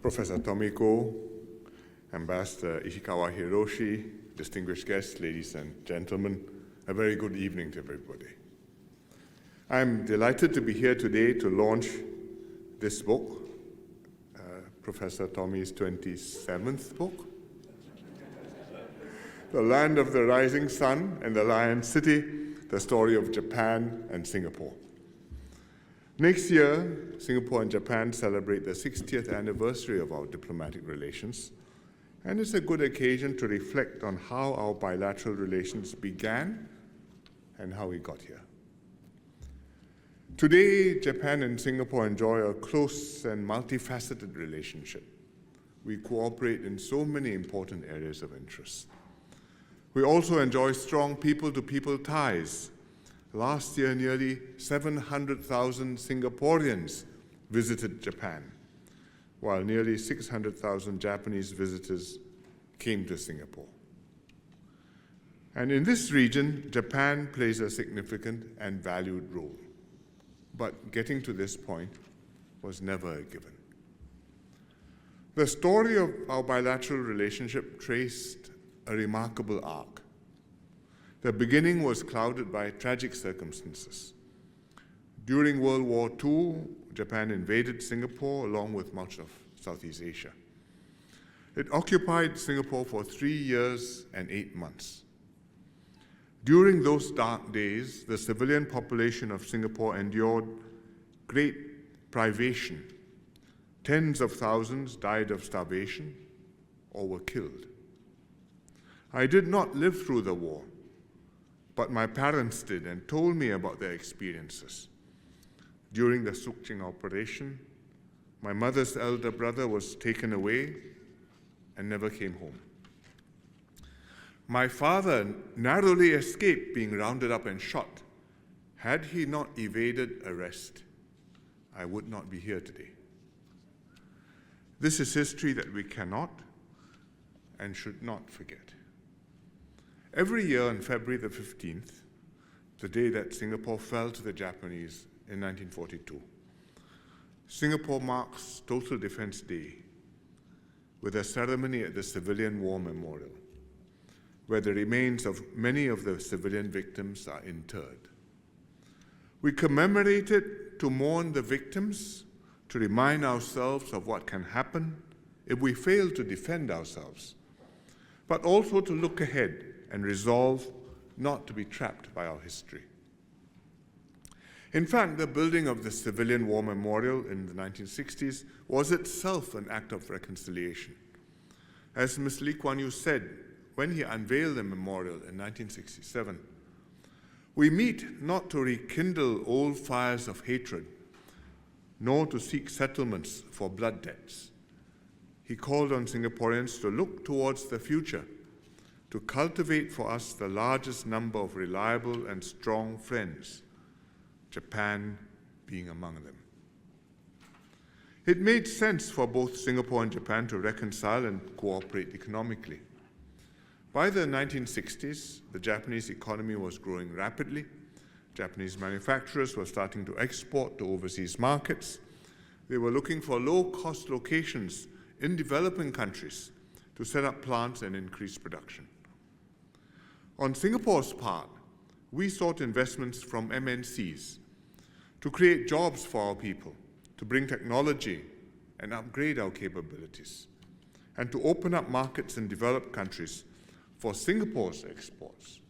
Professor Tomiko, Ambassador Ishikawa Hiroshi, distinguished guests, ladies and gentlemen, a very good evening to everybody. I'm delighted to be here today to launch this book, Professor Tommy's 27th book, The Land of the Rising Sun and the Lion City, the story of Japan and Singapore. Next year, Singapore and Japan celebrate the 60th anniversary of our diplomatic relations, and it's a good occasion to reflect on how our bilateral relations began and how we got here. Today, Japan and Singapore enjoy a close and multifaceted relationship. We cooperate in so many important areas of interest. We also enjoy strong people-to-people ties. Last year, nearly 700,000 Singaporeans visited Japan, while nearly 600,000 Japanese visitors came to Singapore. And in this region, Japan plays a significant and valued role. But getting to this point was never a given. The story of our bilateral relationship traced a remarkable arc. The beginning was clouded by tragic circumstances. During World War II, Japan invaded Singapore along with much of Southeast Asia. It occupied Singapore for 3 years and 8 months. During those dark days, the civilian population of Singapore endured great privation. Tens of thousands died of starvation or were killed. I did not live through the war, but my parents did and told me about their experiences. During the Sukching operation, my mother's elder brother was taken away and never came home. My father narrowly escaped being rounded up and shot. Had he not evaded arrest, I would not be here today. This is history that we cannot and should not forget. Every year on February the 15th, the day that Singapore fell to the Japanese in 1942, Singapore marks Total Defense Day with a ceremony at the Civilian War Memorial, where the remains of many of the civilian victims are interred. We commemorate it to mourn the victims, to remind ourselves of what can happen if we fail to defend ourselves, but also to look ahead and resolve not to be trapped by our history. In fact, the building of the Civilian War Memorial in the 1960s was itself an act of reconciliation. As Ms. Lee Hsien Loong said when he unveiled the memorial in 1967, we meet not to rekindle old fires of hatred, nor to seek settlements for blood debts. He called on Singaporeans to look towards the future, to cultivate for us the largest number of reliable and strong friends, Japan being among them. It made sense for both Singapore and Japan to reconcile and cooperate economically. By the 1960s, the Japanese economy was growing rapidly. Japanese manufacturers were starting to export to overseas markets. They were looking for low-cost locations in developing countries to set up plants and increase production. On Singapore's part, we sought investments from MNCs to create jobs for our people, to bring technology and upgrade our capabilities, and to open up markets in developed countries for Singapore's exports.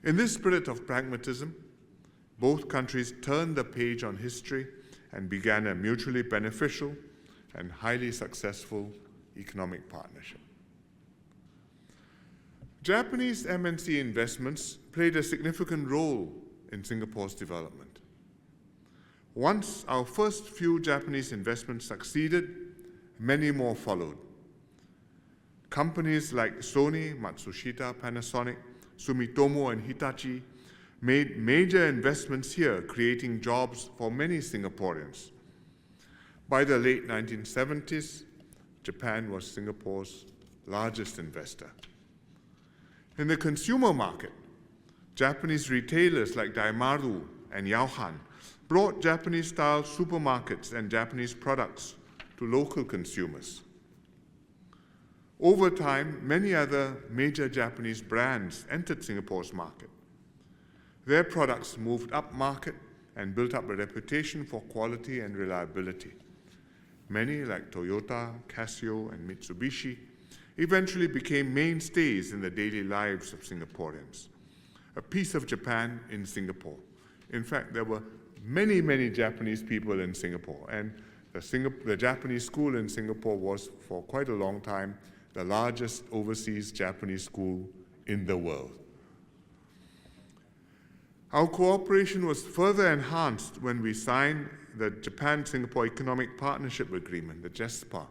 In this spirit of pragmatism, both countries turned the page on history and began a mutually beneficial and highly successful economic partnership. Japanese MNC investments played a significant role in Singapore's development. Once our first few Japanese investments succeeded, many more followed. Companies like Sony, Matsushita, Panasonic, Sumitomo, and Hitachi made major investments here, creating jobs for many Singaporeans. By the late 1970s, Japan was Singapore's largest investor. In the consumer market, Japanese retailers like Daimaru and Yaohan brought Japanese-style supermarkets and Japanese products to local consumers. Over time, many other major Japanese brands entered Singapore's market. Their products moved up market and built up a reputation for quality and reliability. Many, like Toyota, Casio, and Mitsubishi, eventually became mainstays in the daily lives of Singaporeans. A piece of Japan in Singapore. In fact, there were many, many Japanese people in Singapore, and the Japanese school in Singapore was, for quite a long time, the largest overseas Japanese school in the world. Our cooperation was further enhanced when we signed the Japan-Singapore Economic Partnership Agreement, the JESPA,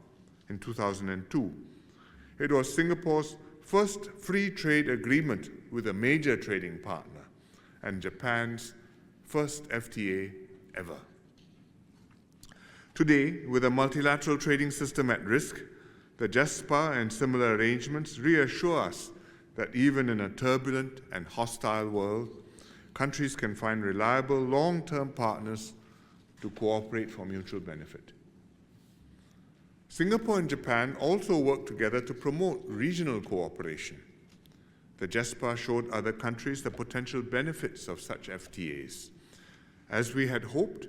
in 2002. It was Singapore's first free trade agreement with a major trading partner and Japan's first FTA ever. Today, with a multilateral trading system at risk, the JESPA and similar arrangements reassure us that even in a turbulent and hostile world, countries can find reliable long-term partners to cooperate for mutual benefit. Singapore and Japan also work together to promote regional cooperation. The JESPA showed other countries the potential benefits of such FTAs. As we had hoped,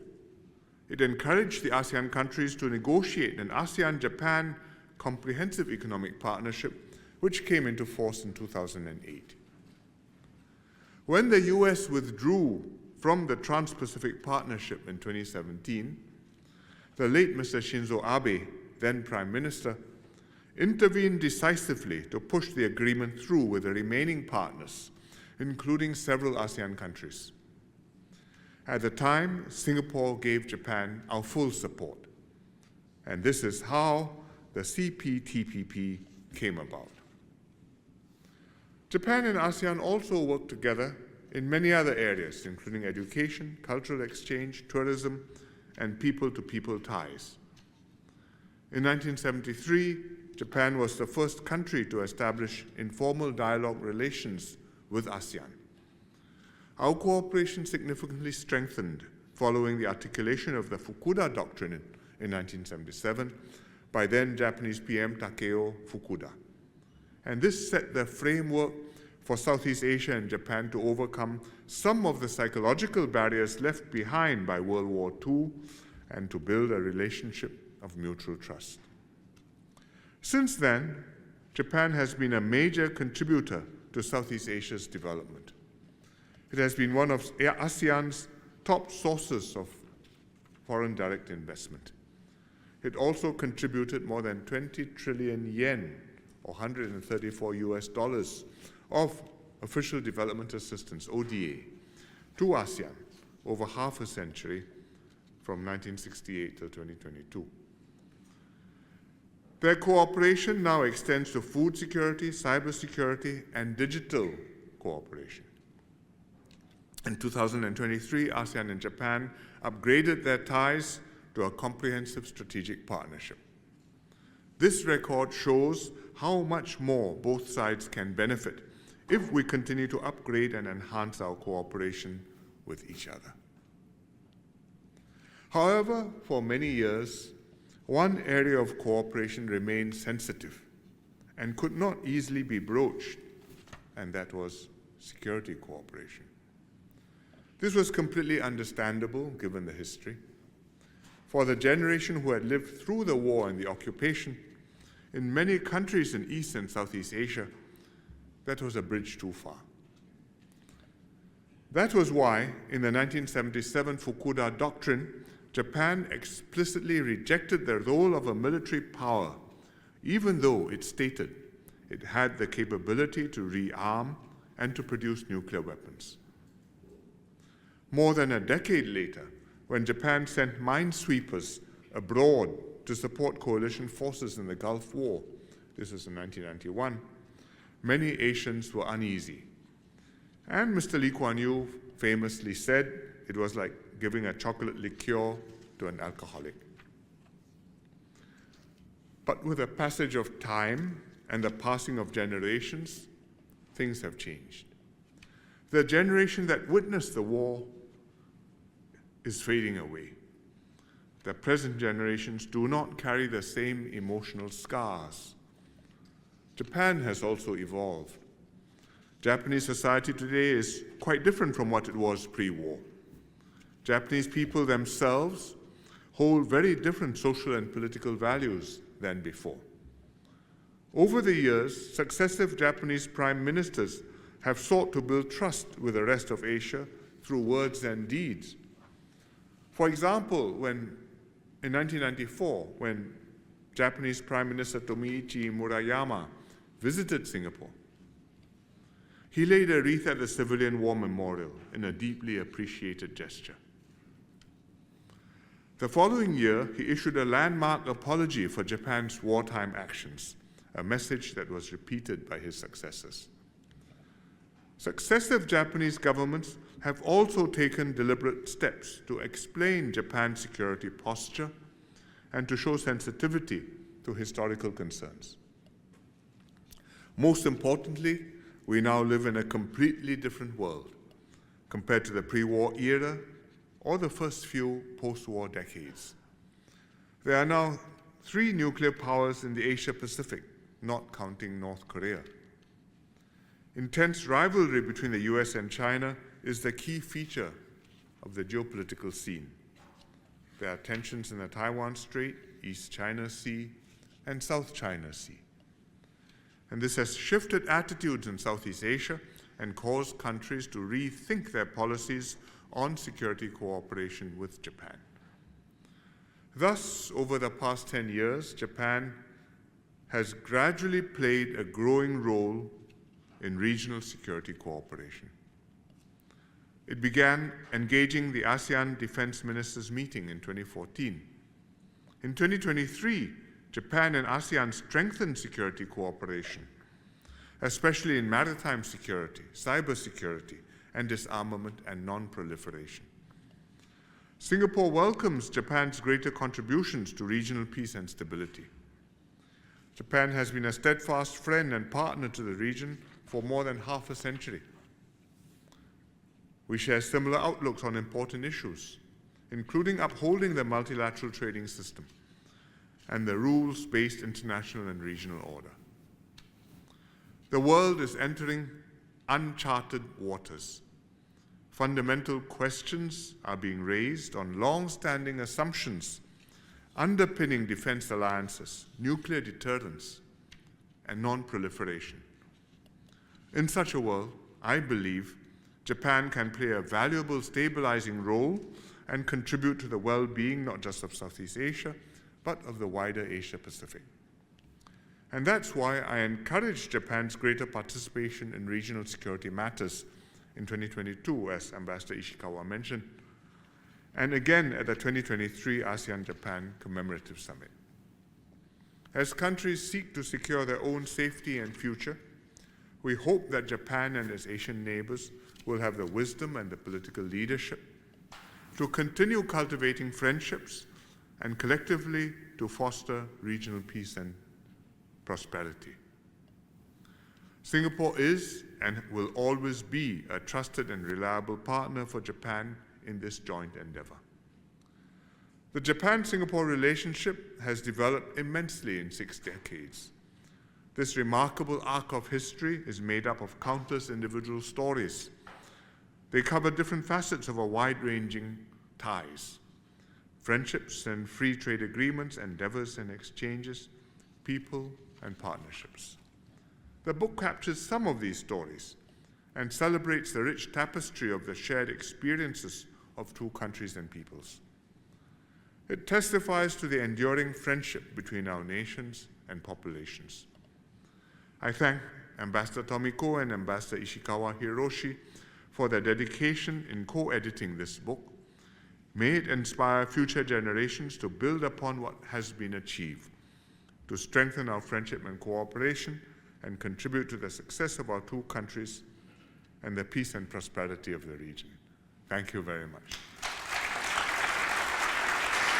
it encouraged the ASEAN countries to negotiate an ASEAN-Japan Comprehensive Economic Partnership, which came into force in 2008. When the US withdrew from the Trans-Pacific Partnership in 2017, the late Mr. Shinzo Abe, then Prime Minister, intervened decisively to push the agreement through with the remaining partners, including several ASEAN countries. At the time, Singapore gave Japan our full support, and this is how the CPTPP came about. Japan and ASEAN also work together in many other areas, including education, cultural exchange, tourism, and people-to-people ties. In 1973, Japan was the first country to establish informal dialogue relations with ASEAN. Our cooperation significantly strengthened following the articulation of the Fukuda Doctrine in 1977 by then Japanese PM Takeo Fukuda. And this set the framework for Southeast Asia and Japan to overcome some of the psychological barriers left behind by World War II and to build a relationship of mutual trust. Since then, Japan has been a major contributor to Southeast Asia's development. It has been one of ASEAN's top sources of foreign direct investment. It also contributed more than 20 trillion yen, or $134 of official development assistance, ODA, to ASEAN over half a century from 1968 till 2022. Their cooperation now extends to food security, cybersecurity, and digital cooperation. In 2023, ASEAN and Japan upgraded their ties to a comprehensive strategic partnership. This record shows how much more both sides can benefit if we continue to upgrade and enhance our cooperation with each other. However, for many years, one area of cooperation remained sensitive and could not easily be broached, and that was security cooperation. This was completely understandable given the history. For the generation who had lived through the war and the occupation, in many countries in East and Southeast Asia, that was a bridge too far. That was why, in the 1977 Fukuda Doctrine, Japan explicitly rejected the role of a military power, even though it stated it had the capability to rearm and to produce nuclear weapons. More than a decade later, when Japan sent minesweepers abroad to support coalition forces in the Gulf War, this was in 1991, many Asians were uneasy. And Mr. Lee Hsien Loong famously said it was like giving a chocolate liqueur to an alcoholic. But with the passage of time and the passing of generations, things have changed. The generation that witnessed the war is fading away. that present generations do not carry the same emotional scars. Japan has also evolved. Japanese society today is quite different from what it was pre-war. Japanese people themselves hold very different social and political values than before. Over the years, successive Japanese prime ministers have sought to build trust with the rest of Asia through words and deeds. For example, in 1994, when Japanese Prime Minister Tomiichi Murayama visited Singapore, he laid a wreath at the Civilian War Memorial in a deeply appreciated gesture. The following year, he issued a landmark apology for Japan's wartime actions, a message that was repeated by his successors. Successive Japanese governments have also taken deliberate steps to explain Japan's security posture and to show sensitivity to historical concerns. Most importantly, we now live in a completely different world compared to the pre-war era or the first few post-war decades. There are now 3 nuclear powers in the Asia-Pacific, not counting North Korea. Intense rivalry between the US and China is the key feature of the geopolitical scene. There are tensions in the Taiwan Strait, East China Sea, and South China Sea. And this has shifted attitudes in Southeast Asia and caused countries to rethink their policies on security cooperation with Japan. Thus, over the past 10 years, Japan has gradually played a growing role in regional security cooperation. It began engaging the ASEAN Defense Ministers meeting in 2014. In 2023, Japan and ASEAN strengthened security cooperation, especially in maritime security, cybersecurity, and disarmament and non-proliferation. Singapore welcomes Japan's greater contributions to regional peace and stability. Japan has been a steadfast friend and partner to the region for more than half a century. We share similar outlooks on important issues, including upholding the multilateral trading system and the rules-based international and regional order. The world is entering uncharted waters. Fundamental questions are being raised on long-standing assumptions underpinning defense alliances, nuclear deterrence, and non-proliferation. In such a world, I believe Japan can play a valuable stabilizing role and contribute to the well-being not just of Southeast Asia, but of the wider Asia-Pacific. And that's why I encourage Japan's greater participation in regional security matters in 2022, as Ambassador Ishikawa mentioned, and again at the 2023 ASEAN-Japan Commemorative Summit. As countries seek to secure their own safety and future, we hope that Japan and its Asian neighbors will have the wisdom and the political leadership to continue cultivating friendships and collectively to foster regional peace and prosperity. Singapore is and will always be a trusted and reliable partner for Japan in this joint endeavor. The Japan-Singapore relationship has developed immensely in 6 decades. This remarkable arc of history is made up of countless individual stories. They cover different facets of a wide-ranging ties, friendships and free trade agreements, endeavors and exchanges, people and partnerships. The book captures some of these stories and celebrates the rich tapestry of the shared experiences of 2 countries and peoples. It testifies to the enduring friendship between our nations and populations. I thank Ambassador Tomiko and Ambassador Ishikawa Hiroshi for their dedication in co-editing this book. May it inspire future generations to build upon what has been achieved, to strengthen our friendship and cooperation, and contribute to the success of our 2 countries and the peace and prosperity of the region. Thank you very much.